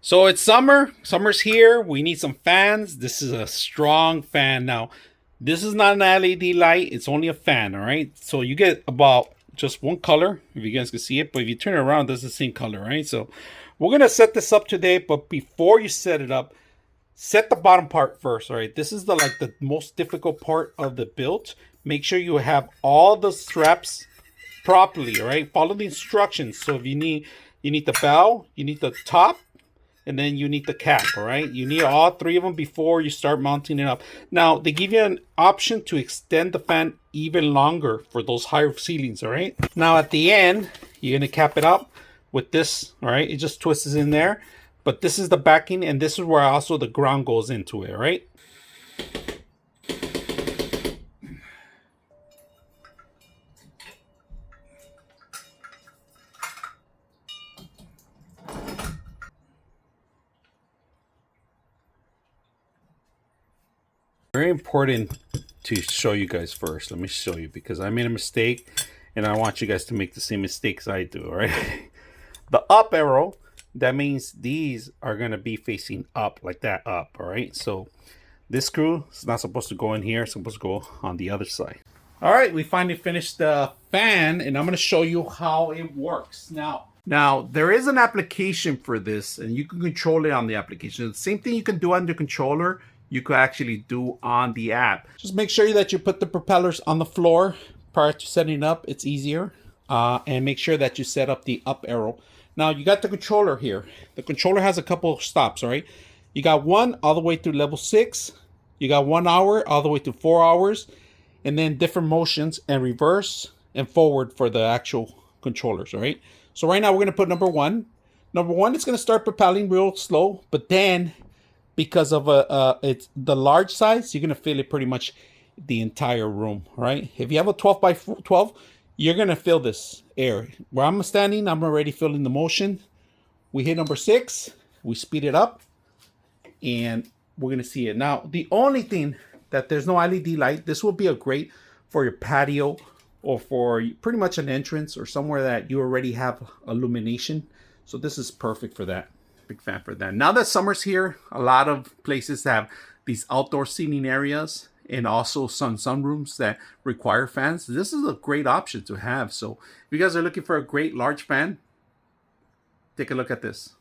So it's summer. Summer's here. We need some fans. This is a strong fan. Now, this is not an LED light. It's only a fan, all right? So you get about just one color, if you guys can see it. But if you turn it around, it's the same color, right? So we're going to set this up today. But before you set it up, set the bottom part first, all right? This is the most difficult part of the build. Make sure you have all the straps properly, all right? Follow the instructions. So if you need the bow, you need the top, and then you need the cap. All right, you need all three of them before you start mounting it up. Now they give you an option to extend the fan even longer for those higher ceilings. All right, now at the end you're gonna cap it up with this. All right, it just twists in there, but this is the backing, and this is where also the ground goes into it. All right. Very important to show you guys first. Let me show you, because I made a mistake and I want you guys to make the same mistakes I do. All right. The up arrow, that means these are going to be facing up, like that, up. All right. So this screw is not supposed to go in here. It's supposed to go on the other side. All right. We finally finished the fan, and I'm going to show you how it works. Now, there is an application for this, and you can control it on the application. The same thing you can do on the controller, you could actually do on the app. Just make sure that you put the propellers on the floor prior to setting it up. It's easier. And make sure that you set up the up arrow. Now, you got the controller here. The controller has a couple of stops, all right? You got one all the way through level 6. You got 1 hour all the way to 4 hours. And then different motions and reverse and forward for the actual controllers, all right? So right now we're going to put number 1. Number 1 is going to start propelling real slow, but then because of it's the large size, you're going to feel it pretty much the entire room, all right? If you have a 12 by 12, you're going to feel this air. Where I'm standing, I'm already feeling the motion. We hit number 6, we speed it up, and we're going to see it. Now, the only thing that there's no LED light, this will be a great for your patio or for pretty much an entrance or somewhere that you already have illumination. So this is perfect for that. Big fan for that. Now that summer's here, a lot of places have these outdoor seating areas and also some sunrooms that require fans. This is a great option to have. So if you guys are looking for a great large fan, take a look at this.